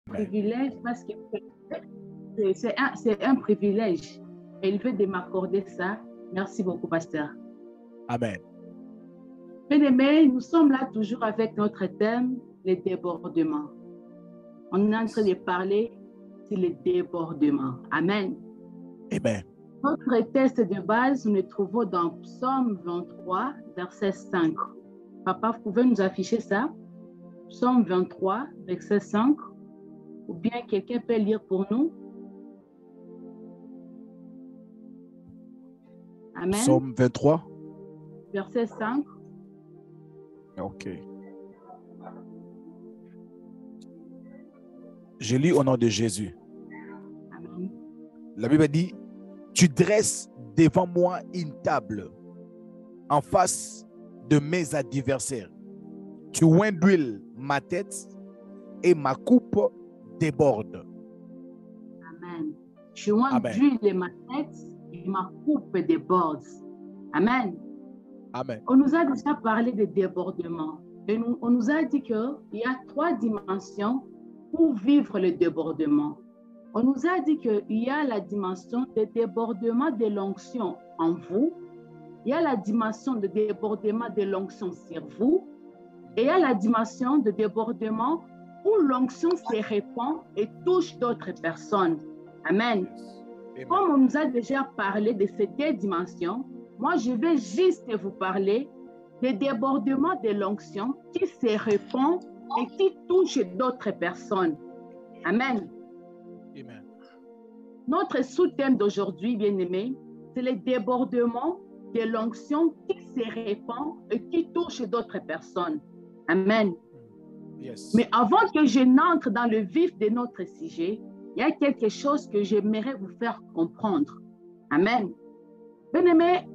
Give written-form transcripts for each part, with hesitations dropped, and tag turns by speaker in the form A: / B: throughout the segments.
A: privilège parce que c'est un privilège. Et il veut de m'accorder ça. Merci beaucoup, pasteur.
B: Amen.
A: Bien-aimés, nous sommes là toujours avec notre thème, les débordements. On est en train de parler sur les débordements. Amen.
B: Amen.
A: Notre texte de base, nous le trouvons dans Psaume 23, verset 5. Papa, vous pouvez nous afficher ça? Psaume 23, verset 5. Ou bien quelqu'un peut lire pour nous? Amen.
B: Psaume 23.
A: Verset 5.
B: Ok. Je lis au nom de Jésus.
A: Amen.
B: La Bible dit, tu dresses devant moi une table en face de mes adversaires. Tu oins d'huile ma tête et ma coupe déborde.
A: Amen. Tu oins d'huile ma tête et ma coupe déborde. Amen.
B: Amen.
A: On nous a déjà parlé de débordement. Et on nous a dit qu'il y a 3 dimensions pour vivre le débordement. On nous a dit qu'il y a la dimension de débordement de l'onction en vous, il y a la dimension de débordement de l'onction sur vous, et il y a la dimension de débordement où l'onction se répand et touche d'autres personnes. Amen. Amen. Comme on nous a déjà parlé de ces 2 dimensions, moi je vais juste vous parler des débordements de l'onction qui se répand et qui touche d'autres personnes. Amen.
B: Amen.
A: Notre sous-thème d'aujourd'hui, bien-aimés, c'est les débordements de l'onction qui se répand et qui touche d'autres personnes. Amen.
B: Yes.
A: Mais avant que je n'entre dans le vif de notre sujet, il y a quelque chose que j'aimerais vous faire comprendre. Amen. Bien-aimés,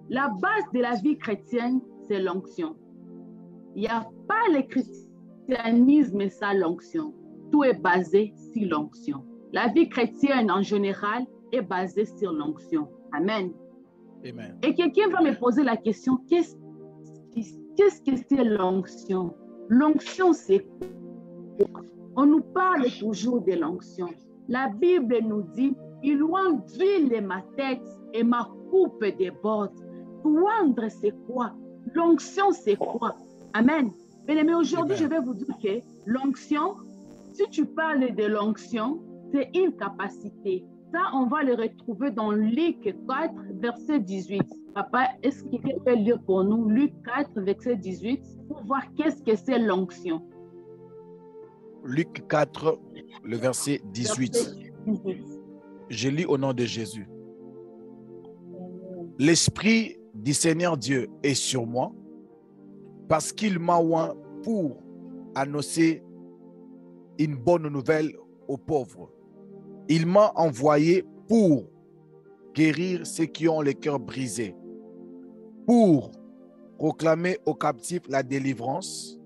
A: la base de la vie chrétienne, c'est l'onction. Il n'y a pas le christianisme sans l'onction. Tout est basé sur l'onction. La vie chrétienne en général est basée sur l'onction. Amen.
B: Amen.
A: Et quelqu'un va me poser la question, qu'est-ce que c'est l'onction? L'onction, c'est quoi? On nous parle toujours de l'onction. La Bible nous dit, il oint d'huile ma tête et ma coupe déborde. Oindre, c'est quoi? L'onction, c'est quoi? Amen. Mais aujourd'hui, je vais vous dire que l'onction, si tu parles de l'onction, c'est une capacité. Ça, on va le retrouver dans Luc 4, verset 18. Papa, est-ce qu'il peut lire pour nous Luc 4, verset 18, pour voir qu'est-ce que c'est l'onction?
B: Luc 4, le verset 18. Je lis au nom de Jésus. L'Esprit du Seigneur Dieu est sur moi, parce qu'il m'a oint pour annoncer une bonne nouvelle aux pauvres. Il m'a envoyé pour guérir ceux qui ont le cœur brisé, pour proclamer aux captifs la délivrance,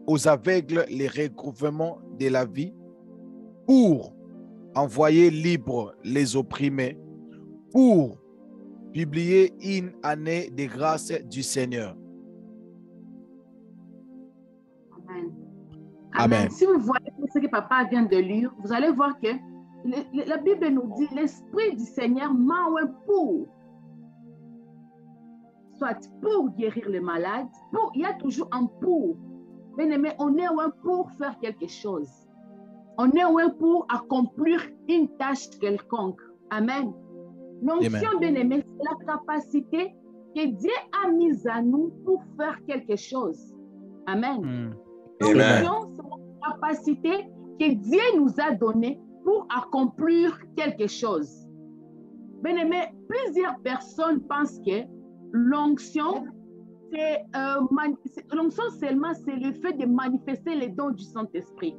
B: aux aveugles les recouvrements de la vie, pour envoyer libres les opprimés, pour publier une année de grâce du Seigneur.
A: Amen.
B: Amen.
A: Si vous voyez ce que papa vient de lire, vous allez voir que la Bible nous dit, l'Esprit du Seigneur m'a oint pour, soit pour guérir les malades, il y a toujours un pour. Bien-aimé, on est oint pour faire quelque chose. On est oint pour accomplir une tâche quelconque. Amen. L'onction, bien-aimé, c'est la capacité que Dieu a mise à nous pour faire quelque chose. Amen. L'onction, c'est la capacité que Dieu nous a donnée pour accomplir quelque chose. Bien-aimé, plusieurs personnes pensent que l'onction, l'onction seulement, c'est le fait de manifester les dons du Saint-Esprit.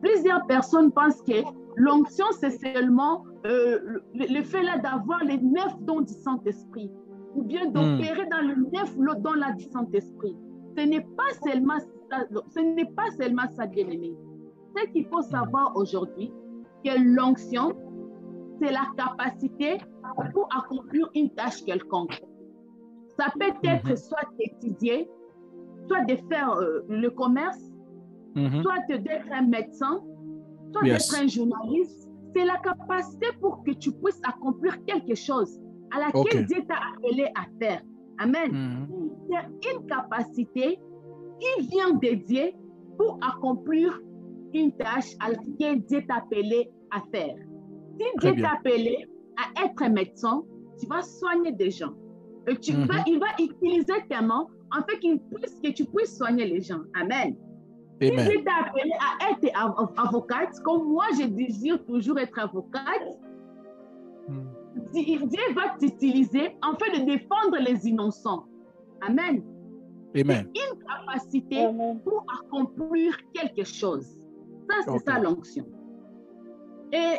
A: Plusieurs personnes pensent que l'onction, c'est seulement le fait là d'avoir les 9 dons du Saint-Esprit ou bien d'opérer dans le 9 dons là du Saint-Esprit. Ce n'est pas seulement ça, bien-aimé. Ce qu'il faut savoir aujourd'hui, que l'onction, c'est la capacité pour accomplir une tâche quelconque. Ça peut être soit d'étudier, soit de faire le commerce, soit d'être un médecin, soit
B: Yes.
A: d'être un journaliste. C'est la capacité pour que tu puisses accomplir quelque chose à laquelle Dieu t'a appelé à faire. Amen. C'est une capacité qui vient de Dieu pour accomplir une tâche à laquelle Dieu t'a appelé à faire. Si Dieu t'a appelé à être médecin, tu vas soigner des gens. Et il va utiliser tes mains en fait que tu puisses soigner les gens. Amen. Si Dieu t'a appelé à être avocate, comme moi je désire toujours être avocate, Dieu va t'utiliser en fait de défendre les innocents. Amen.
B: Amen.
A: Une capacité pour accomplir quelque chose. Ça, c'est ça l'onction. Et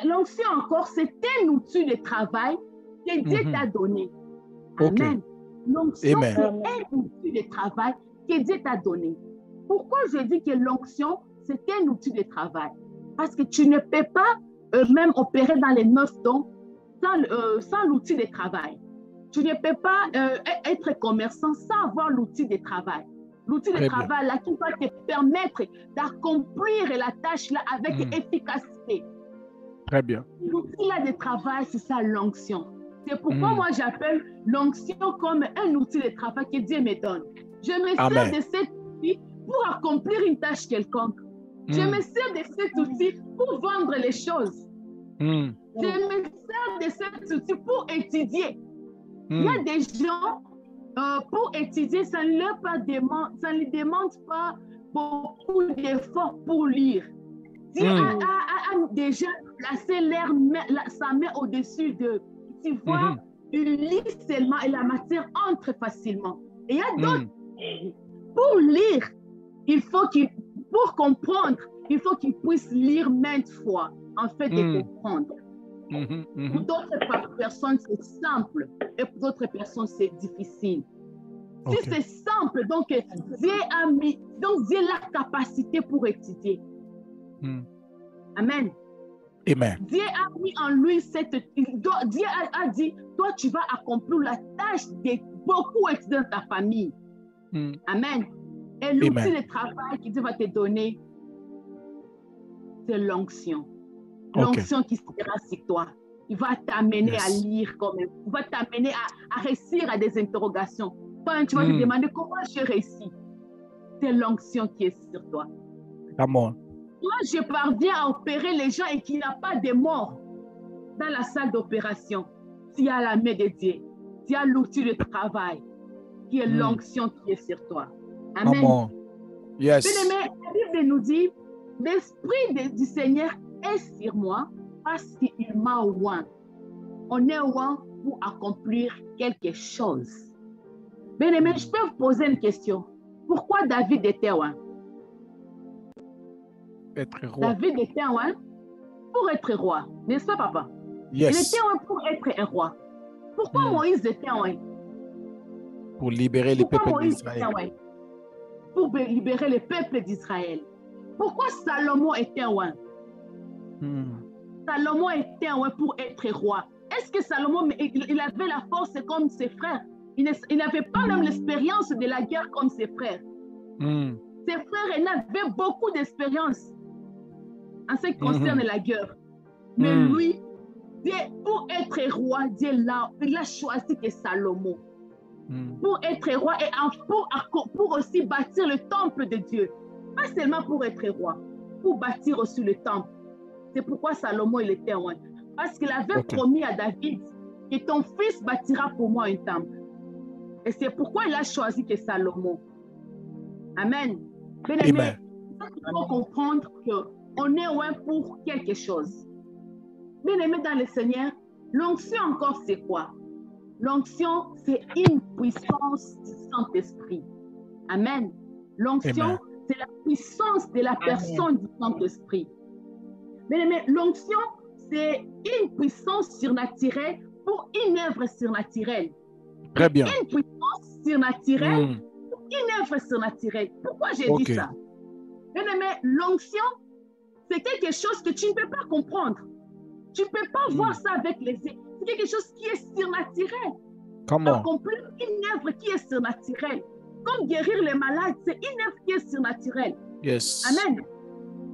A: l'onction encore, c'est un outil de travail que Dieu t'a donné. Amen. L'onction, c'est un outil de travail que Dieu t'a donné. Pourquoi je dis que l'onction, c'est un outil de travail? Parce que tu ne peux pas même opérer dans les 9 dons sans l'outil de travail. Tu ne peux pas être commerçant sans avoir l'outil de travail. L'outil de travail là qui va te permettre d'accomplir la tâche là avec efficacité.
B: Très bien.
A: L'outil là de travail, c'est ça l'onction. C'est pourquoi moi j'appelle l'onction comme un outil de travail que Dieu me donne. Je me sers de cet outil pour accomplir une tâche quelconque. Je me sers de cet outil pour vendre les choses. Je me sers de cet outil pour étudier. Il y a des gens, pour étudier, ça ne leur demande pas beaucoup d'efforts pour lire. Dieu a déjà placé sa main au-dessus d'eux. Tu vois, ils lisent seulement et la matière entre facilement. Et il y a d'autres, pour lire, pour comprendre, il faut qu'ils puissent lire maintes fois, en fait, de comprendre. Pour d'autres personnes, c'est simple. Et pour d'autres personnes, c'est difficile. Si c'est simple, donc Dieu a la capacité pour étudier. Amen.
B: Amen.
A: Dieu a mis en lui Dieu a dit, toi, tu vas accomplir la tâche de beaucoup étudiants dans ta famille. Amen. Et l'outil de travail que Dieu va te donner, c'est l'onction. L'onction qui sera sur toi. Il va t'amener à lire quand même. Il va t'amener à réussir à des interrogations. Quand tu vas te demander comment je réussis, c'est l'onction qui est sur toi.
B: Moi,
A: je parviens à opérer les gens et qu'il n'y a pas de mort dans la salle d'opération. S'il y a la main de Dieu, s'il y a l'outil de travail, qui est l'onction qui est sur toi. Amen.
B: Yes.
A: Bien-aimé, la Bible nous dit, l'Esprit du Seigneur est sur moi parce qu'il m'a oint. On est oint pour accomplir quelque chose. Bien-aimé, je peux vous poser une question. Pourquoi David était oint?
B: Être roi.
A: David était oint pour être roi, n'est-ce pas, papa?
B: Yes.
A: Il était oint pour être un roi. Pourquoi Moïse était oint?
B: Pour libérer les peuples d'Israël.
A: Pour libérer le peuple d'Israël. Pourquoi Salomon était oint? Salomon était oint pour être roi. Est-ce que Salomon, il avait la force comme ses frères? Il n'avait pas même l'expérience de la guerre comme ses frères. Ses frères, ils avaient beaucoup d'expérience en ce qui concerne la guerre. Mais lui, pour être roi, Dieu il a choisi que Salomon. Pour être roi et pour aussi bâtir le temple de Dieu. Pas seulement pour être roi, pour bâtir aussi le temple. C'est pourquoi Salomon, il était roi. Parce qu'il avait promis à David que ton fils bâtira pour moi un temple. Et c'est pourquoi il a choisi que Salomon. Amen. Bien-aimé, il faut comprendre qu'on est loin pour quelque chose. Bien-aimé dans le Seigneur, l'onction encore, c'est quoi? L'onction, c'est une puissance du Saint-Esprit. Amen. L'onction, c'est la puissance de la personne du Saint-Esprit. Bien-aimé, l'onction, c'est une puissance surnaturelle pour une œuvre surnaturelle.
B: Très bien.
A: Une puissance surnaturelle pour une œuvre surnaturelle. Pourquoi j'ai dit ça? Bien-aimé, l'onction, c'est quelque chose que tu ne peux pas comprendre. Tu ne peux pas voir ça avec les yeux. C'est quelque chose qui est surnaturel.
B: Comment?
A: Accomplir une œuvre qui est surnaturelle. Comme guérir les malades, c'est une œuvre qui est surnaturelle.
B: Yes.
A: Amen.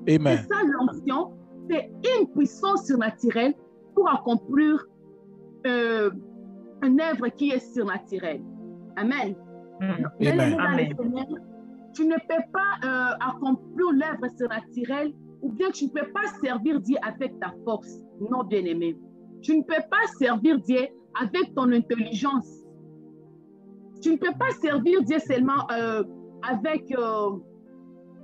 B: Amen.
A: Et ça, l'onction, c'est une puissance surnaturelle pour accomplir une œuvre qui est surnaturelle. Amen.
B: Amen.
C: Amen.
A: Tu ne peux pas accomplir l'œuvre surnaturelle ou bien tu ne peux pas servir Dieu avec ta force. Non, bien-aimé. Tu ne peux pas servir Dieu avec ton intelligence. Tu ne peux pas servir Dieu seulement avec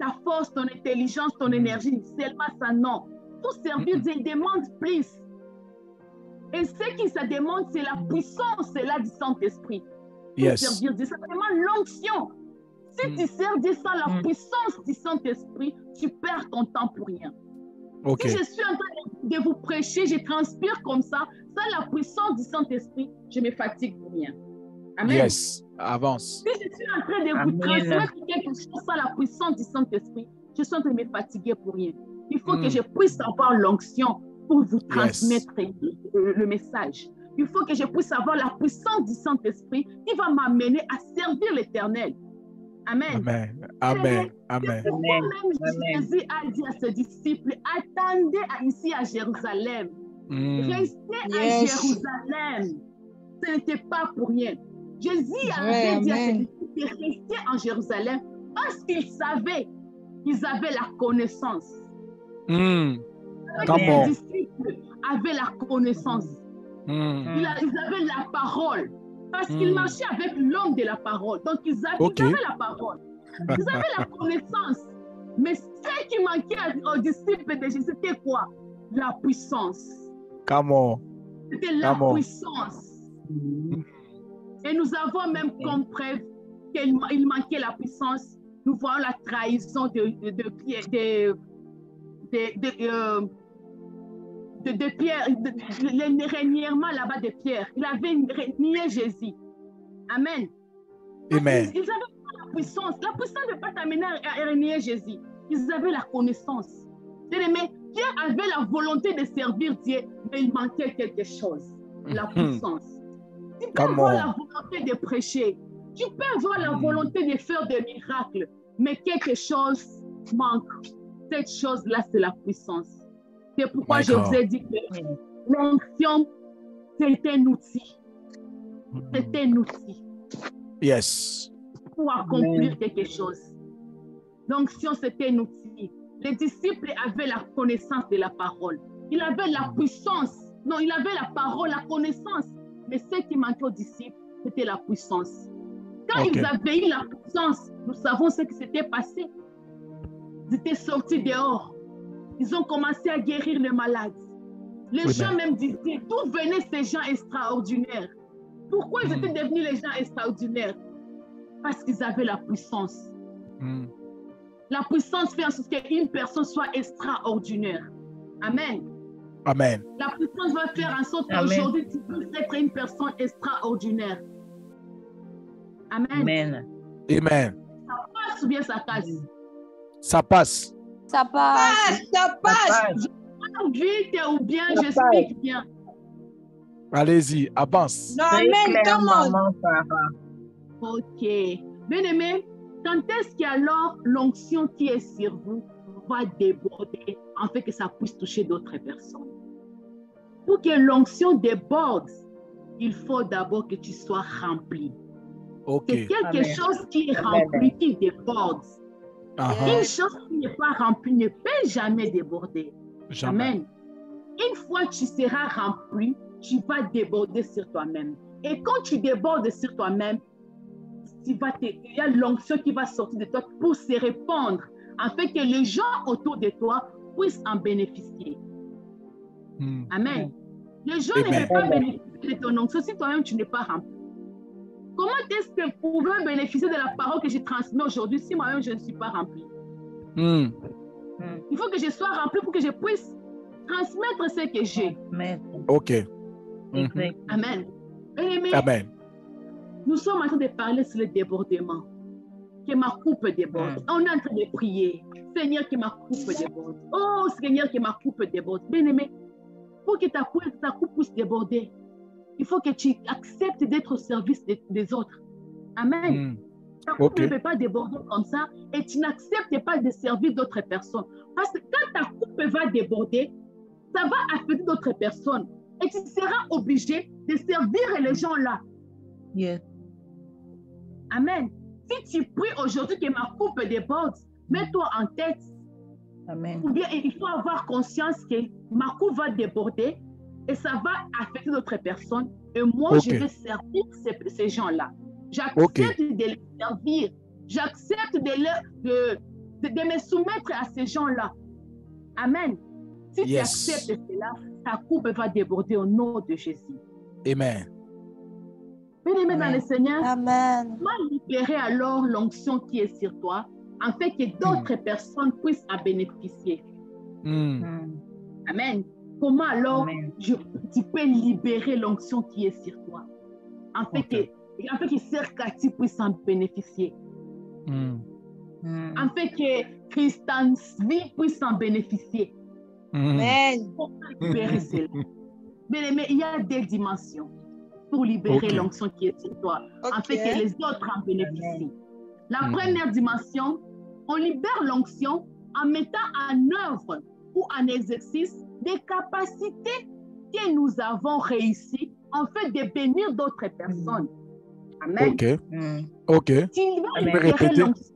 A: ta force, ton intelligence, ton énergie. Seulement ça, non. Pour servir Dieu, il demande plus. Et ce qui se demande, c'est la puissance, c'est là du Saint-Esprit. Pour servir Dieu, c'est vraiment l'onction. Si tu sers Dieu sans la puissance du Saint-Esprit, tu perds ton temps pour rien. Si je suis en train de vous prêcher, je transpire comme ça, sans la puissance du Saint-Esprit, je me fatigue pour rien. Amen.
B: Yes, avance.
A: Si je suis en train de vous transmettre quelque chose sans la puissance du Saint-Esprit, je suis en train de me fatiguer pour rien. Il faut que je puisse avoir l'onction pour vous transmettre le message. Il faut que je puisse avoir la puissance du Saint-Esprit qui va m'amener à servir l'Éternel. Amen.
B: Amen. Amen. Amen.
A: Même Jésus a dit à ses disciples, attendez ici à Jérusalem. Restez à Jérusalem. Ce n'était pas pour rien. Jésus avait dit à ses disciples de rester en Jérusalem parce qu'ils savaient qu'ils avaient la connaissance. Les disciples avaient la connaissance. Ils avaient la parole. Parce qu'ils marchaient avec l'homme de la parole. Donc, ils avaient la parole. Ils avaient la connaissance. Mais ce qui manquait aux disciples de Jésus, c'était quoi? La puissance. C'était la puissance. Et nous avons même comme preuve qu'il manquait la puissance. Nous voyons la trahison de Pierre, de Pierre, le reniement là-bas de Pierre. Il avait nié Jésus. Amen.
B: Amen.
A: Ils avaient pas la puissance. La puissance ne peut pas t'amener à renier Jésus. Ils avaient la connaissance. Mais Pierre avait la volonté de servir Dieu, mais il manquait quelque chose. La puissance. Tu peux avoir la volonté de prêcher. Tu peux avoir la volonté de faire des miracles, mais quelque chose manque. Cette chose-là, c'est la puissance. C'est pourquoi je vous ai dit que l'onction, c'est un outil. C'est un outil.
B: Yes.
A: Pour accomplir quelque chose. L'onction, c'est un outil. Les disciples avaient la connaissance de la parole. Ils avaient la puissance. Non, ils avaient la parole, la connaissance. Mais ce qui manquait aux disciples, c'était la puissance. Quand ils avaient eu la puissance, nous savons ce qui s'était passé. Ils étaient sortis dehors. Ils ont commencé à guérir les malades. Les gens même disaient, d'où venaient ces gens extraordinaires? Pourquoi ils étaient devenus les gens extraordinaires? Parce qu'ils avaient la puissance. La puissance fait en sorte qu'une personne soit extraordinaire. Amen.
B: Amen.
A: La puissance va faire en sorte qu'aujourd'hui, tu peux être une personne extraordinaire. Amen.
B: Amen. Amen.
A: Ça passe ou bien ça casse?
B: Ça passe.
D: Ça passe.
C: Ça passe.
A: Je parle vite ou bien j'explique bien.
B: Allez-y, avance.
C: Non, amen, comment?
A: Ok. Bien aimé, quand est-ce qu'alors l'onction qui est sur vous va déborder en fait que ça puisse toucher d'autres personnes? Pour que l'onction déborde, il faut d'abord que tu sois rempli. C'est quelque chose qui est rempli, qui déborde. Une chose qui n'est pas remplie ne peut jamais déborder.
B: Jamais.
A: Amen. Une fois que tu seras rempli, tu vas déborder sur toi-même. Et quand tu débordes sur toi-même, il y a l'onction qui va sortir de toi pour se répandre, afin que les gens autour de toi puissent en bénéficier. Amen. Les gens ne peuvent pas bénéficier de ton onction si toi-même tu n'es pas rempli. Comment est-ce que vous pouvez bénéficier de la parole que je transmets aujourd'hui si moi-même je ne suis pas rempli? Il faut que je sois rempli pour que je puisse transmettre ce que j'ai. Amen.
B: Amen.
A: Nous sommes en train de parler sur le débordement. Que ma coupe déborde. On est en train de prier. Seigneur, que ma coupe déborde. Oh Seigneur, que ma coupe déborde. Bien-aimé, pour que ta coupe puisse déborder, il faut que tu acceptes d'être au service des autres. Amen. ta coupe ne peut pas déborder comme ça et tu n'acceptes pas de servir d'autres personnes. Parce que quand ta coupe va déborder, ça va affecter d'autres personnes et tu seras obligé de servir les gens là.
C: Yes.
A: Amen. Si tu pries aujourd'hui que ma coupe déborde, mets-toi en tête.
C: Amen.
A: Ou bien il faut avoir conscience que ma coupe va déborder et ça va affecter d'autres personnes. Et moi, je vais servir ces gens-là. J'accepte de les servir. J'accepte de me soumettre à ces gens-là. Amen. Si tu acceptes cela, ta coupe va déborder au nom de Jésus.
B: Amen.
A: Bien-aimé dans le Seigneur,
D: Amen.
A: comment libérer alors l'onction qui est sur toi, en fait que d'autres personnes puissent en bénéficier? Amen. Comment alors tu peux libérer l'onction qui est sur toi, en fait que Sœur Cathy puisse en bénéficier, en fait que Christian Smith puisse en bénéficier?
D: Amen.
A: Comment libérer cela? Mais il y a des dimensions pour libérer l'onction qui est sur toi, en fait que les autres en bénéficient. La première dimension, on libère l'onction en mettant en œuvre ou en exercice des capacités que nous avons réussi en fait de bénir d'autres personnes. Amen.
B: Ok.
A: Tu vas libérer l'onction.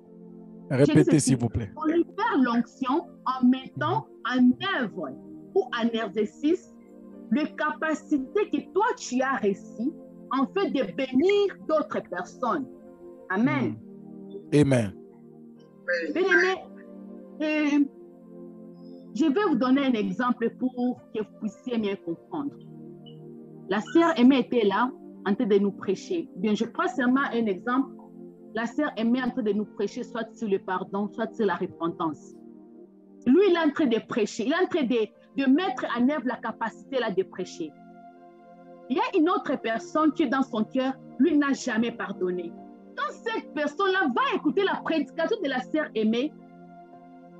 B: Répétez s'il vous plaît.
A: On libère l'onction en mettant en œuvre ou en exercice les capacités que toi tu as réussi en fait de bénir d'autres personnes. Amen.
B: Amen.
A: Bien-aimés, je vais vous donner un exemple pour que vous puissiez mieux comprendre. La sœur Aimée était là en train de nous prêcher. Bien, je prends seulement un exemple. La sœur Aimée en train de nous prêcher soit sur le pardon, soit sur la repentance. Lui, il est en train de prêcher. Il est en train de mettre en œuvre la capacité là de prêcher. Il y a une autre personne qui, dans son cœur, lui n'a jamais pardonné. Quand cette personne-là va écouter la prédication de la sœur Aimée,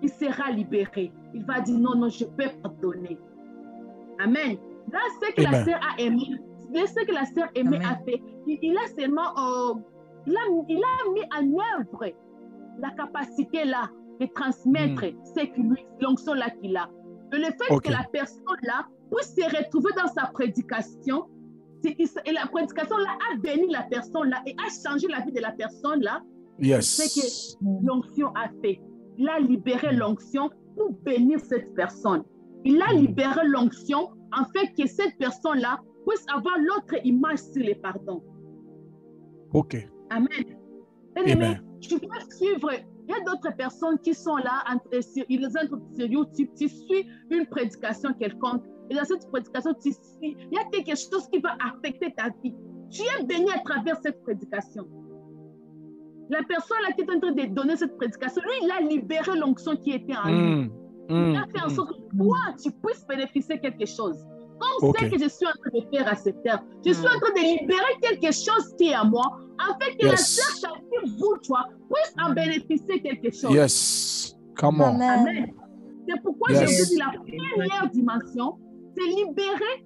A: il sera libéré. Il va dire non, je peux pardonner. Amen. Là, ce que la sœur a aimé, ce que la sœur Aimée a fait, il a seulement, il a mis en œuvre la capacité là de transmettre ce que lui, l'onction là qu'il a. Et le fait que la personne là puisse se retrouver dans sa prédication, et la prédication là a béni la personne là et a changé la vie de la personne là. C'est que l'onction a fait. Il a libéré l'onction pour bénir cette personne. Il a libéré l'onction en fait que cette personne-là puisse avoir l'autre image sur le pardon. Amen. Amen. Tu peux suivre. Il y a d'autres personnes qui sont là, ils entrent sur YouTube, tu suis une prédication quelconque. Et dans cette prédication, tu suis, il y a quelque chose qui va affecter ta vie. Tu es béni à travers cette prédication. La personne là qui est en train de donner cette prédication, lui, il a libéré l'onction qui était en lui. Il a fait en sorte que toi, tu puisses bénéficier quelque chose. Comme c'est que je suis en train de faire à cette heure, je suis en train de libérer quelque chose qui est à moi, afin que la sœur Cathy, vous, toi, puisse en bénéficier quelque chose.
B: Yes. Come on.
A: Amen. C'est pourquoi je vous dis la première dimension, c'est libérer,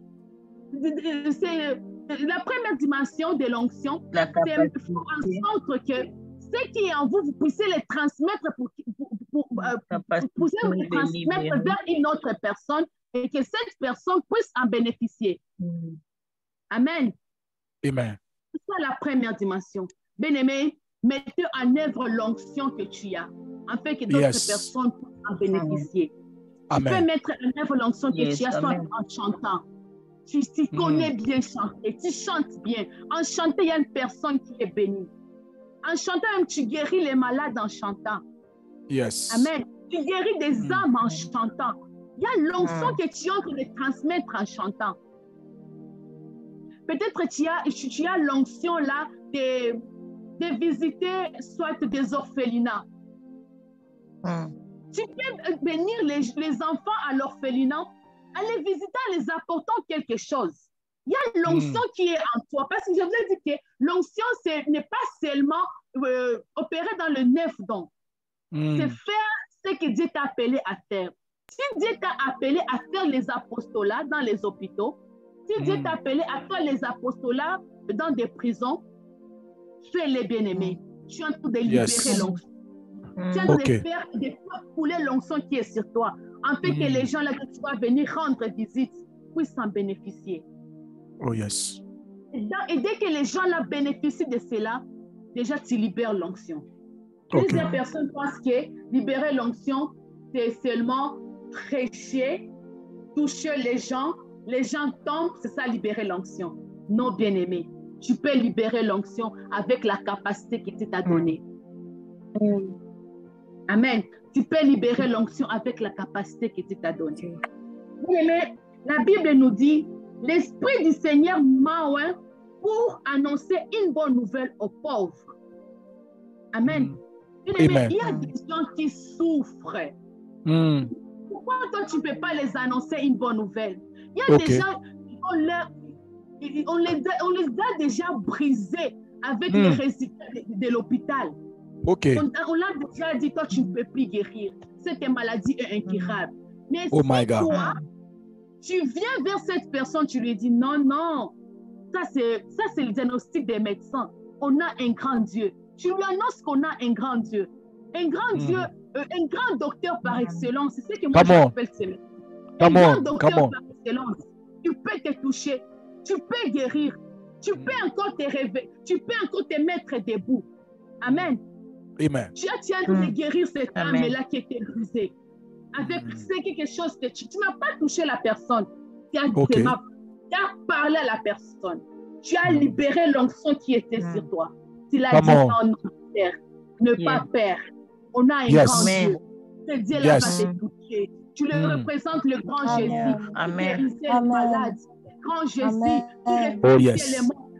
A: la première dimension de l'onction, c'est faire en sorte que ce qui est en vous, vous puissiez les transmettre le transmettre vers une autre personne et que cette personne puisse en bénéficier. Amen.
B: Amen.
A: C'est ça la première dimension. Bien-aimé, mettez en œuvre l'onction que tu as, afin que d'autres personnes puissent en bénéficier.
B: Amen.
A: Tu peux mettre en œuvre l'onction que tu as, soit en chantant. Tu connais bien chanter, tu chantes bien. En chantant, il y a une personne qui est bénie. En chantant, même, tu guéris les malades en chantant.
B: Yes.
A: Amen. Tu guéris des âmes en chantant. Il y a l'onction que tu es en train de transmettre en chantant. Peut-être que tu as l'onction là de visiter soit des orphelinats. Tu peux bénir les enfants à l'orphelinat, aller visiter en les apportant quelque chose. Il y a l'onction qui est en toi. Parce que je vous ai dit que l'onction n'est pas seulement opérer dans le neuf don. C'est faire ce que Dieu t'a appelé à faire. Si Dieu t'a appelé à faire les apostolats dans les hôpitaux, si Dieu t'a appelé à faire les apostolats dans des prisons, fais-les bien-aimés. Tu es en train de libérer l'onction. Tu es en train de faire couler l'onction qui est sur toi. En fait que les gens là que tu vas venir rendre visite puissent en bénéficier.
B: Oh yes.
A: Et dès que les gens là bénéficient de cela, déjà tu libères l'onction. Plusieurs personnes pensent que libérer l'onction, c'est seulement prêcher, toucher les gens tombent, c'est ça libérer l'onction. Non, bien-aimé, tu peux libérer l'onction avec la capacité que tu t'as donnée. Amen. Tu peux libérer l'onction avec la capacité que tu t'as donnée. Bien-aimé, la Bible nous dit, l'Esprit du Seigneur m'a oint pour annoncer une bonne nouvelle aux pauvres. Amen. Bien-aimé, il y a des gens qui souffrent. Pourquoi toi, tu ne peux pas les annoncer une bonne nouvelle? Il y a des gens, on les a déjà brisés avec les résultats de l'hôpital. On l'a déjà dit, toi, tu ne peux plus guérir. Cette maladie est incurable. Mais si toi, tu viens vers cette personne, tu lui dis, non, non, ça c'est le diagnostic des médecins. On a un grand Dieu. Tu lui annonces qu'on a un grand Dieu. Un grand Dieu, un grand docteur par excellence. C'est ce que moi j'appelle ce médecin. Un grand docteur par excellence. Tu peux te toucher. Tu peux guérir. Tu peux encore te réveiller. Tu peux encore te mettre debout. Amen.
B: Amen.
A: Tu as de guérir cette âme-là qui était brisée. Avec quelque chose que tu n'as pas touché la personne. Tu as parlé à la personne. Tu as libéré l'onction qui était sur toi. Tu l'as dit non, Père, ne pas perdre. On a un grand Dieu. Ce Dieu-là va te toucher. Tu le représentes, le grand Jésus.
C: Amen.
A: Tu es malade. Le grand Jésus.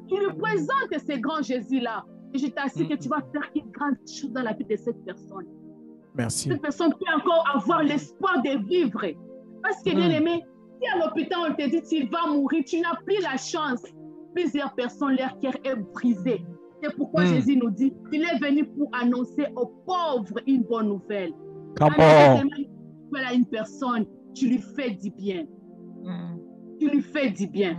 A: Tu représentes ce grand Jésus-là. Et je t'assure que tu vas faire une grande chose dans la vie de cette personne.
B: Merci.
A: Cette personne peut encore avoir l'espoir de vivre. Parce que, bien aimé, si à l'hôpital on te dit tu vas mourir, tu n'as plus la chance. Plusieurs personnes, leur cœur est brisé. C'est pourquoi Jésus nous dit, il est venu pour annoncer aux pauvres une bonne nouvelle. Voilà une personne, tu lui fais du bien. Tu lui fais du bien.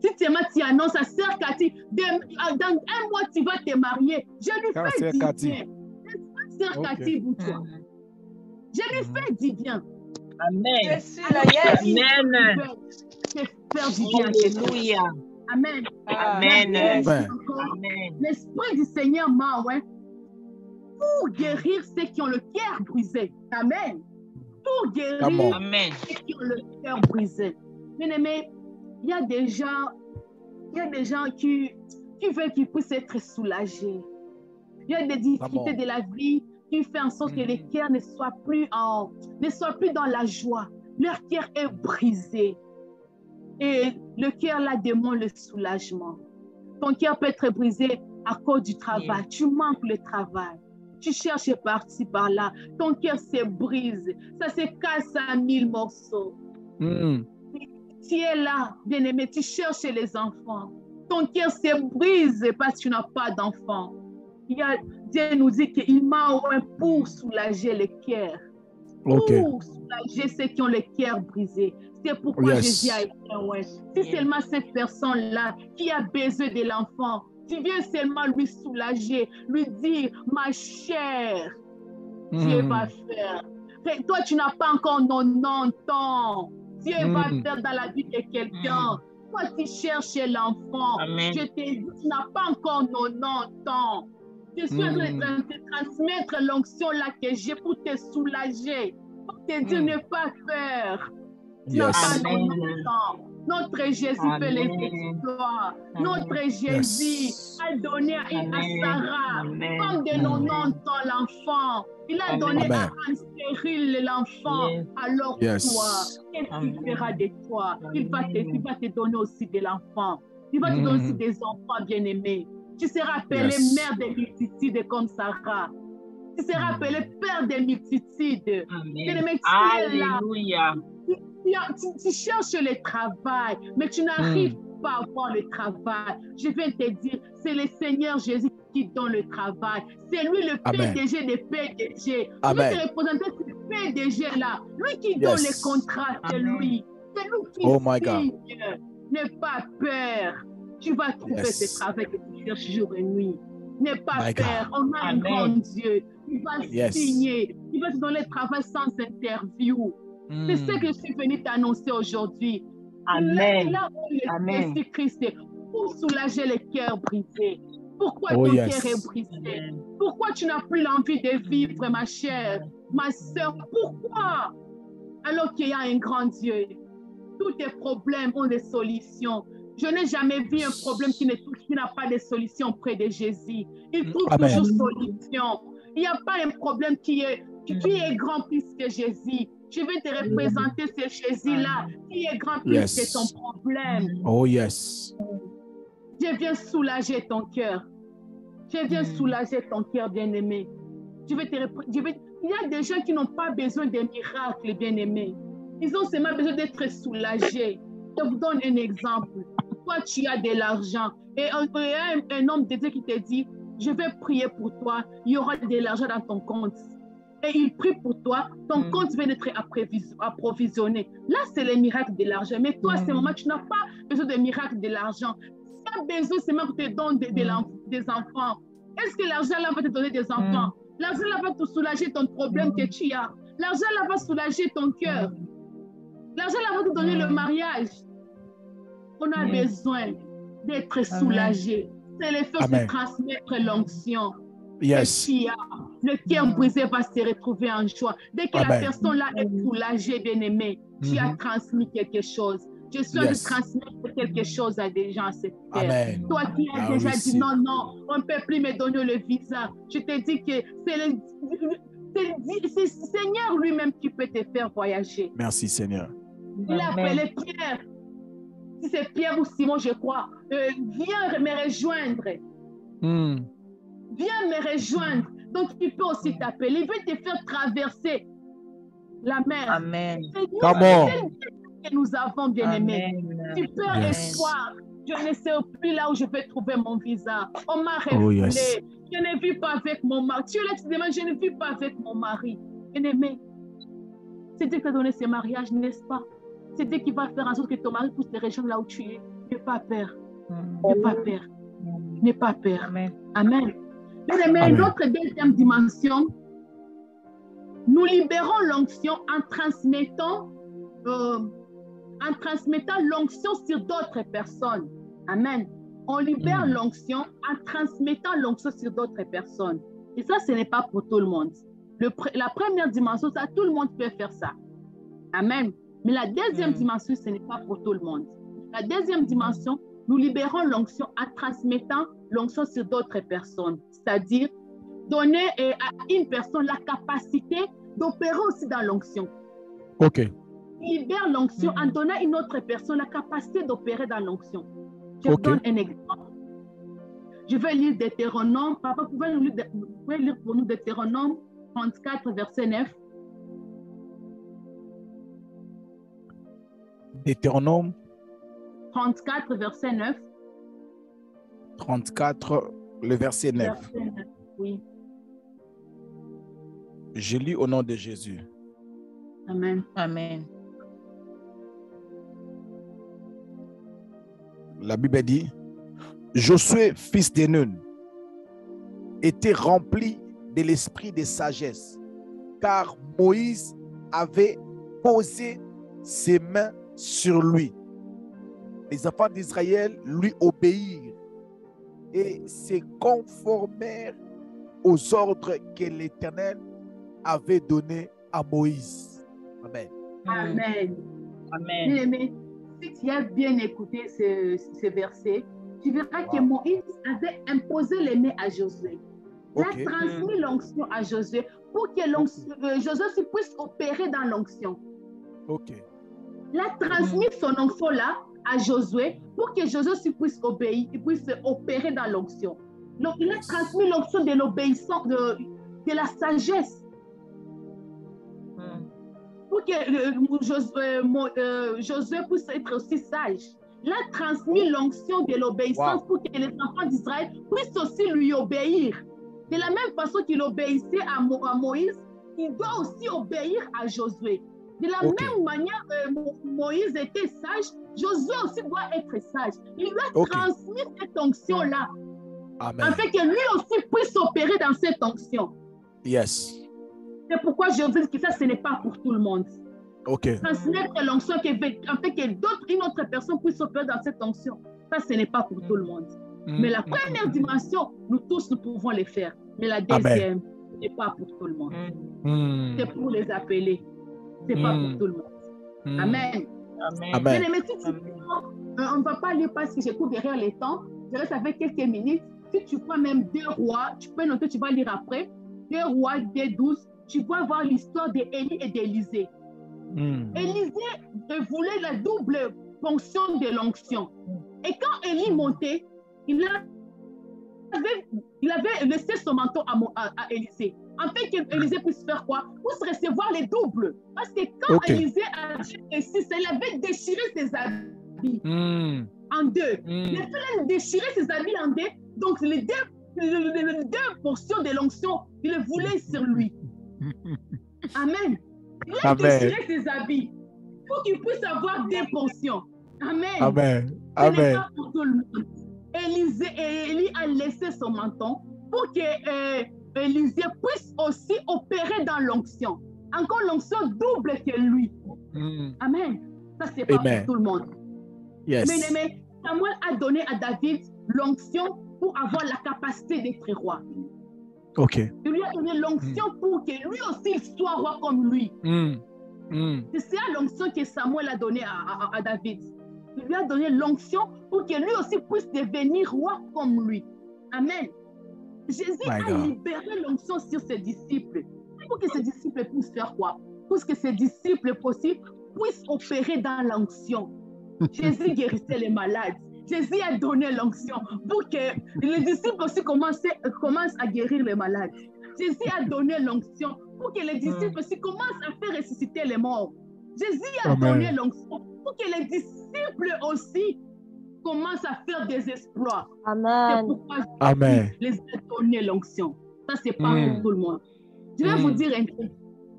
A: Si tu annonces à Sœur Cathy, dans un mois tu vas te marier, je lui fais du bien. Sœur Cathy Boutoua. Je lui fais du bien.
D: Amen.
A: Je suis là, yes.
D: Amen.
A: Faire du bien.
D: Alléluia.
A: Amen.
D: Amen.
A: L'Esprit du Seigneur m'a pour guérir ceux qui ont le cœur brisé. Amen. Pour guérir ceux qui ont le cœur brisé. Bien-aimé, il y a des gens qui veulent qu'ils puissent être soulagés. Il y a des difficultés de la vie qui font en sorte que les cœurs ne soient plus dans la joie. Leur cœur est brisé. Et le cœur là demande le soulagement. Ton cœur peut être brisé à cause du travail. Tu manques le travail. Tu cherches par-ci, par-là. Ton cœur se brise. Ça se casse à 1000 morceaux. Tu es là, bien-aimé, tu cherches les enfants. Ton cœur se brise parce que tu n'as pas d'enfants. Dieu nous dit qu'il m'a oint pour soulager les cœurs. Pour soulager ceux qui ont le cœur brisé. C'est pourquoi Jésus a été oint. Si seulement cette personne-là qui a besoin de l'enfant, tu viens seulement lui soulager, lui dire, ma chère, Dieu va faire. Toi, tu n'as pas encore 90 ans. Dieu va faire dans la vie de quelqu'un. Toi, tu cherches l'enfant. Je te dis, tu n'as pas encore 90 ans. Je suis en train de te transmettre l'onction là que j'ai pour te soulager. Pour te dire, ne pas peur. Tu n'as pas 90 ans. Notre Jésus fait les exploits. Notre Jésus a donné à Sarah, comme de 90 ans, l'enfant. Il a donné à un stérile l'enfant. Alors toi, qu'est-ce qu'il fera de toi? Il va te donner aussi de l'enfant. Il va te donner aussi des enfants bien-aimés. Tu seras appelé mère des multitudes comme Sarah. Tu seras appelé père des multitudes.
D: Alléluia.
A: Tu cherches le travail, mais tu n'arrives pas à avoir le travail. Je vais te dire, c'est le Seigneur Jésus qui donne le travail. C'est lui le PDG des PDG. Je vais te représenter ce PDG là. Lui qui donne les contrats, c'est lui. C'est lui qui signe. N'aie pas peur. Tu vas trouver ce travail que tu cherches jour et nuit. N'aie pas
B: My
A: peur.
B: God.
A: On a un
D: Amen.
A: grand Dieu. Il va
B: Yes.
A: signer. Il va te donner le travail sans interview. C'est ce que je suis venue t'annoncer aujourd'hui.
D: Amen.
A: Là où
D: Amen.
A: Jésus-Christ est pour soulager les cœurs brisés. Pourquoi
B: Oh,
A: ton
B: yes.
A: cœur est brisé?
D: Amen.
A: Pourquoi tu n'as plus l'envie de vivre, ma chère, ma soeur? Pourquoi? Alors qu'il y a un grand Dieu. Tous tes problèmes ont des solutions. Je n'ai jamais vu un problème qui n'a pas de solution près de Jésus. Il trouve
B: Amen.
A: toujours solution. Il n'y a pas un problème qui est grand plus que Jésus. Je vais te représenter ce Jésus-là qui est grand plus
B: Yes.
A: que ton problème.
B: Oh, yes.
A: Je viens soulager ton cœur. Je viens soulager ton cœur, bien-aimé. Il y a des gens qui n'ont pas besoin de miracles, bien-aimés. Ils ont seulement besoin d'être soulagés. Je vous donne un exemple. Toi, tu as de l'argent et un homme de Dieu qui te dit, je vais prier pour toi, il y aura de l'argent dans ton compte. Et il prie pour toi, ton compte va être approvisionné. Là, c'est le miracle de l'argent. Mais toi, à ce moment, tu n'as pas besoin de miracle de l'argent. Tu as besoin seulement que tu te donnes des enfants. Est-ce que l'argent là va te donner des enfants? L'argent là va te soulager ton problème que tu as. L'argent là va soulager ton cœur. L'argent là va te donner le mariage. On a besoin d'être soulagé. C'est le fait de transmettre l'onction.
B: Yes.
A: Le cœur brisé va se retrouver en joie. Dès que la personne là est soulagée, bien-aimée, tu as transmis quelque chose. Je suis de transmettre quelque chose à des gens à cette terre.
B: Amen.
A: Toi qui as déjà dit non, on ne peut plus me donner le visa. Je te dis que c'est le Seigneur lui-même qui peut te faire voyager.
B: Merci, Seigneur.
A: Il a appelé Pierre. Si c'est Pierre ou Simon, je crois, viens me rejoindre. Viens me rejoindre. Donc, il peut aussi t'appeler. Il veut te faire traverser la mer.
C: Amen.
B: Come on.
A: Que nous avons, bien-aimés. Tu peux espoir. Je ne sais plus là où je vais trouver mon visa. On m'a refoulé. Je ne vis pas avec mon mari. Tu l'as dit, je ne vis pas avec mon mari. Bien-aimé, c'est Dieu qui t'a donné ce mariage, n'est-ce pas? C'est Dieu qui va faire en sorte que ton mari puisse te rejoindre là où tu es. N'aie pas peur. N'aie pas peur. N'aie pas peur. Amen. Amen. Bien-aimé, notre deuxième dimension, nous libérons l'onction en transmettant l'onction sur d'autres personnes. Amen. On libère l'onction en transmettant l'onction sur d'autres personnes. Et ça, ce n'est pas pour tout le monde. La première dimension, ça, tout le monde peut faire ça. Amen. Mais la deuxième dimension, ce n'est pas pour tout le monde. La deuxième dimension, nous libérons l'onction en transmettant l'onction sur d'autres personnes. C'est-à-dire, donner à une personne la capacité d'opérer aussi dans l'onction.
B: OK.
A: Libère l'onction en donnant à une autre personne la capacité d'opérer dans l'onction. Je vous donne un exemple. Je vais lire Deutéronome. Papa, vous pouvez lire pour nous Deutéronome 34, verset 9.
B: Deutéronome
A: 34, verset 9.
B: 34, le verset 9.
A: Verset 9. Oui.
B: Je lis au nom de Jésus.
A: Amen.
C: Amen.
B: La Bible dit, Josué, fils de Nun, était rempli de l'esprit de sagesse, car Moïse avait posé ses mains sur lui. Les enfants d'Israël lui obéirent et se conformèrent aux ordres que l'Éternel avait donnés à Moïse. Amen.
A: Amen.
D: Amen.
A: Mais si tu as bien écouté ce verset, tu verras que Moïse avait imposé les mains à Josué. Il a transmis l'onction à Josué pour que Josué puisse opérer dans l'onction. Il a transmis son onction là à Josué pour que Josué puisse obéir, puisse opérer dans l'onction. Donc, il a transmis l'onction de l'obéissance, de la sagesse. Pour que Josué puisse être aussi sage. Il a transmis l'onction de l'obéissance pour que les enfants d'Israël puissent aussi lui obéir. De la même façon qu'il obéissait à Moïse, il doit aussi obéir à Josué. De la même manière que Moïse était sage, Josué aussi doit être sage. Il lui a transmis cette onction-là.
B: Amen.
A: Afin que lui aussi puisse opérer dans cette onction.
B: Yes.
A: C'est pourquoi je dis que ça, ce n'est pas pour tout le monde.
B: OK.
A: Transmettre l'onction, afin que une autre personne puisse opérer dans cette onction. Ça, ce n'est pas pour tout le monde. Mais la première dimension, nous tous, nous pouvons le faire. Mais la deuxième, ce n'est pas pour tout le monde. C'est pour les appeler. Ce n'est pas pour tout le monde. Amen.
D: Amen.
A: Mais on ne va pas lire parce que j'écoute derrière les temps. Je reste avec quelques minutes. Si tu prends même 2 rois, tu peux noter, tu vas lire après. 2 rois, 2:12, tu vas voir l'histoire d'Élie et d'Élisée. Élisée voulait la double fonction de l'onction. Et quand Élie montait, il avait laissé son manteau à Élisée. En fait, qu'Élisée puisse faire quoi? Puisse recevoir les doubles. Parce que quand Élisée a réussi, il avait déchiré ses habits en 2. Il a déchiré ses habits en 2. Donc, les deux portions de l'onction, il le voulait sur lui. Amen. Il a déchiré ses habits pour qu'il puisse avoir 2 portions. Amen.
B: Amen.
A: Ce n'est pas pour tout le monde. Élie a laissé son menton pour que Élisée puisse aussi opérer dans l'onction. Encore l'onction double que lui. Amen. Ça, c'est pas pour tout le monde.
B: Yes.
A: Mais Samuel a donné à David l'onction pour avoir la capacité d'être roi.
B: OK.
A: Il lui a donné l'onction pour que lui aussi soit roi comme lui. C'est ça l'onction que Samuel a donnée à David. Il lui a donné l'onction pour que lui aussi puisse devenir roi comme lui. Amen. Jésus a libéré l'onction sur ses disciples. Pour que ses disciples puissent faire quoi? Pour que ses disciples possibles puissent opérer dans l'onction. Jésus guérissait les malades. Jésus a donné l'onction pour que les disciples aussi commencent à guérir les malades. Jésus a donné l'onction pour que les disciples aussi commencent à faire ressusciter les morts. Jésus a donné l'onction pour que les disciples aussi commencent à faire des exploits.
C: Amen.
A: C'est pourquoi Jésus les a donné l'onction. Ça, c'est pas pour tout le monde. Je vais vous dire un truc.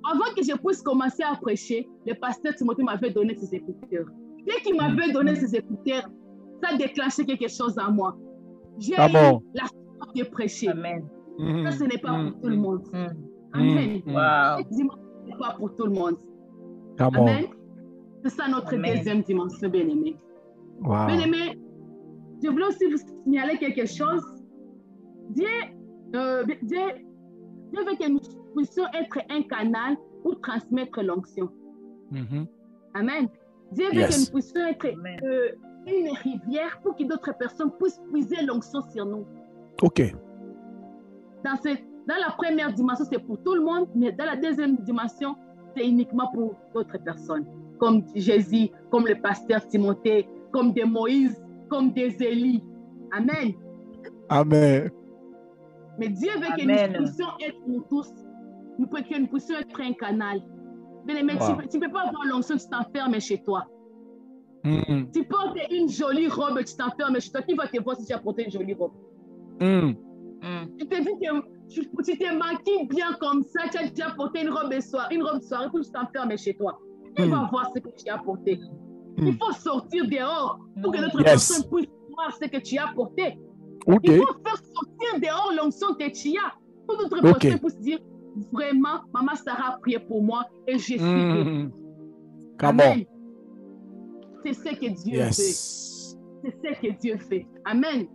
A: Avant que je puisse commencer à prêcher, le pasteur Timothée m'avait donné ses écouteurs. Dès qu'il m'avait donné ses écouteurs, ça a déclenché quelque chose en moi. J'ai eu la force de prêcher.
D: Amen.
A: Ça, ce n'est pas pour tout le monde. Amen. Ce n'est pas pour tout le monde. Amen. C'est ça notre deuxième dimension, bien-aimé. Bien-aimé, je voulais aussi vous signaler quelque chose. Dieu veut que nous puissions être un canal pour transmettre l'onction. Amen. Dieu veut que nous puissions être une rivière pour que d'autres personnes puissent puiser l'onction sur nous.
B: OK.
A: Dans la première dimension, c'est pour tout le monde, mais dans la deuxième dimension, c'est uniquement pour d'autres personnes, comme Jésus, comme le pasteur Timothée, comme des Moïse, comme des Élie. Amen.
B: Amen.
A: Mais Dieu veut que nous puissions être nous tous, que nous puissions être un canal. Mais tu ne peux pas avoir l'onction, tu t'enfermes chez toi. Tu portes une jolie robe, tu t'enfermes chez toi. Qui va te voir si tu as porté une jolie robe? Tu te dis que tu t'es maquillé bien comme ça, tu as déjà porté une robe de soirée pour que tu t'enfermes chez toi. Qui va voir ce que tu as porté? Il faut sortir dehors pour que notre personne puisse voir ce que tu as porté. Il faut faire sortir dehors l'onction que tu as pour notre personne puisse dire vraiment, Maman Sarah a prié pour moi et je suis guérie. Amen. C'est ce que Dieu fait. C'est ce que Dieu fait. Amen.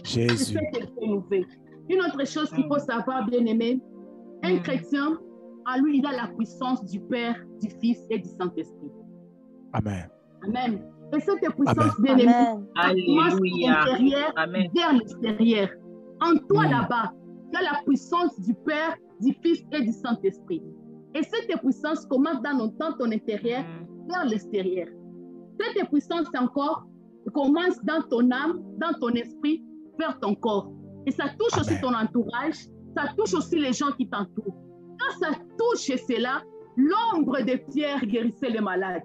B: Jésus.
A: C'est ce que Dieu nous fait. Une autre chose qu'il faut savoir, bien-aimé, un chrétien, en lui, il a la puissance du Père, du Fils et du Saint-Esprit.
B: Amen.
A: Amen. Et cette puissance, bien-aimé, commence de l'intérieur vers l'extérieur. En toi, là-bas, tu as la puissance du Père, du Fils et du Saint-Esprit. Et cette puissance commence dans ton intérieur vers l'extérieur. Cette puissance encore commence dans ton âme, dans ton esprit, vers ton corps. Et ça touche aussi ton entourage, ça touche aussi les gens qui t'entourent. Quand ça touche cela, l'ombre de Pierre guérissait les malades.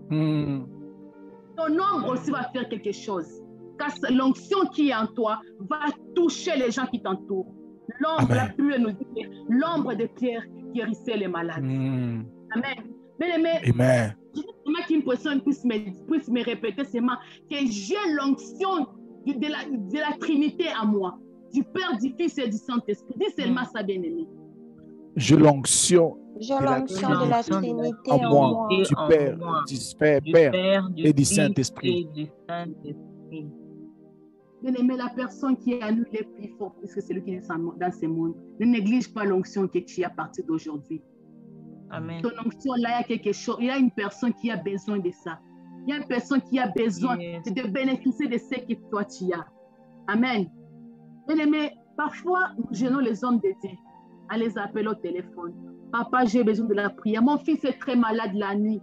A: Ton ombre aussi va faire quelque chose. Car l'onction qui est en toi va toucher les gens qui t'entourent. L'ombre, la Bible nous dit, l'ombre de Pierre guérissait les malades. Amen. Mais qu'une personne puisse me répéter seulement que j'ai l'onction de la Trinité à moi. du Père, du Fils et du Saint-Esprit. Dis seulement ça, bien-aimé.
B: J'ai l'onction
E: J'ai l'onction de la Trinité
B: en
E: en
B: moi,
E: moi.
B: du Père, du Père et du Saint-Esprit.
A: Bien-aimé, la personne qui est à nous les plus fort, puisque c'est lui qui est dans ce monde, ne néglige pas l'onction que tu as à partir d'aujourd'hui.
C: Amen.
A: Ton onction, là, il y a quelque chose, il y a une personne qui a besoin de ça. Il y a une personne qui a besoin de bénéficier de ce que toi tu as. Amen. Bien-aimé, parfois, nous gênons les hommes de Dieu en les appelant au téléphone. Papa, j'ai besoin de la prière. Mon fils est très malade la nuit.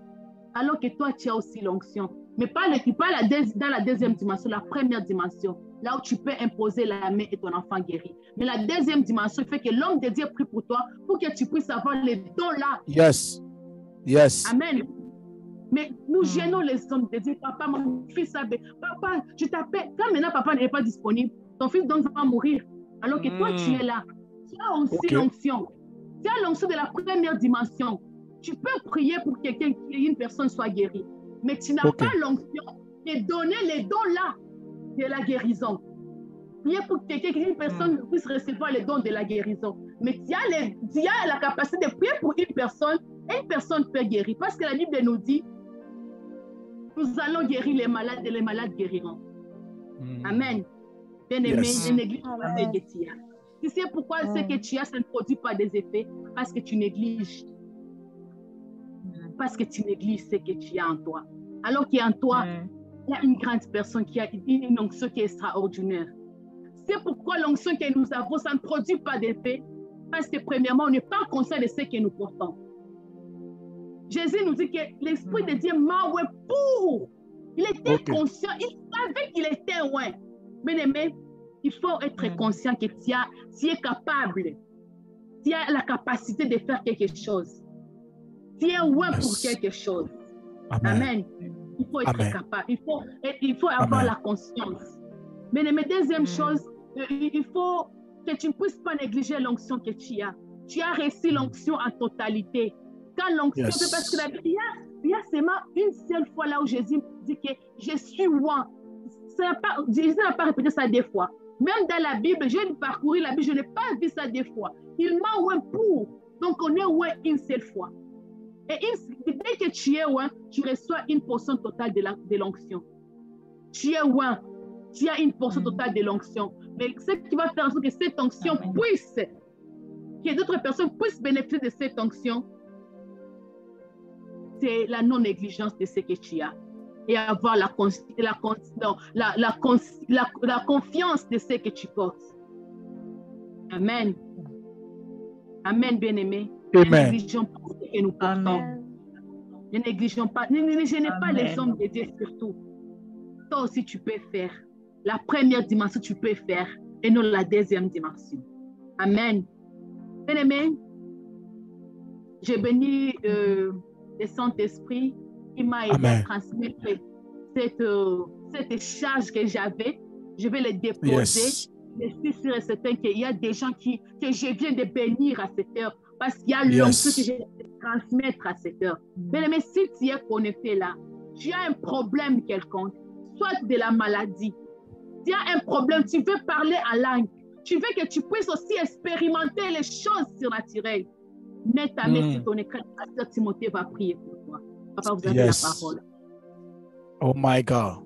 A: Alors que toi, tu as aussi l'onction. Mais pas dans la deuxième dimension, la première dimension, là où tu peux imposer la main et ton enfant guérit. Mais la deuxième dimension fait que l'homme de Dieu prie pour toi pour que tu puisses avoir les dons là.
B: Yes. Yes.
A: Amen. Mais nous gênons les hommes de Dieu. Papa, mon fils a papa, je t'appelle. Quand maintenant papa n'est pas disponible, ton fils donc va mourir. Alors que toi, tu es là. Tu as aussi l'onction. Tu as l'onction de la première dimension. Tu peux prier pour quelqu'un, qu'une personne soit guérie. Mais tu n'as pas l'onction de donner les dons là de la guérison. Prier pour quelqu'un, qu'une personne puisse recevoir les dons de la guérison. Mais tu as la capacité de prier pour une personne et une personne peut guérir. Parce que la Bible nous dit, nous allons guérir les malades et les malades guériront. Amen. Bien-aimé, ne néglige pas ce que tu as. Tu sais pourquoi ce que tu as, ça ne produit pas des effets? Parce que tu négliges. Parce que tu négliges ce que tu as en toi. Alors qu'en toi, il y a une grande personne qui a une onction qui est extraordinaire. C'est pourquoi l'onction que nous avons, ça ne produit pas d'effet. Parce que premièrement, on n'est pas conscient de ce que nous portons. Jésus nous dit que l'Esprit de Dieu m'a oué pour. Il était conscient, il savait qu'il était loin. Bien-aimé, il faut être conscient que tu es capable. Tu as la capacité de faire quelque chose. Tu es loin pour quelque chose. Amen. Il faut être capable. Il faut avoir la conscience. Bien-aimé, deuxième chose, il faut que tu ne puisses pas négliger l'onction que tu as. Tu as reçu l'onction en totalité. Quand l'onction, c'est parce que il y a seulement une seule fois là où Jésus dit que je suis loin. Jésus n'a pas répété ça 2 fois. Même dans la Bible, j'ai parcouru la Bible, je n'ai pas vu ça 2 fois. Il m'a oué pour. Donc on est oué une seule fois. Et dès que tu es oué, tu reçois une portion totale de l'onction. Tu es oué, tu as une portion totale de l'onction. Mais ce qui va faire en sorte que cette onction puisse, que d'autres personnes puissent bénéficier de cette onction, c'est la non-négligence de ce que tu as. Et avoir la confiance de ce que tu portes. Amen. Amen, bien-aimé. Ne négligeons pas ce que nous portons. Ne négligeons pas, ne gênez pas les hommes de Dieu surtout. Toi aussi, tu peux faire. La première dimension, tu peux faire, et non la deuxième dimension. Amen. Bien-aimé, j'ai béni le Saint-Esprit qui m'a aidé à transmettre cette charge que j'avais. Je vais le déposer. Je suis sûr et certain qu'il y a des gens que je viens de bénir à cette heure parce qu'il y a l'onction que je vais transmettre à cette heure. Mais si tu es connecté là, tu as un problème quelconque, soit de la maladie, tu as un problème, tu veux parler en langue, tu veux que tu puisses aussi expérimenter les choses surnaturelles. Mets ta main sur ton écran, Pasteur Timothée va prier pour toi. Papa, vous avez la parole.
B: Oh my God.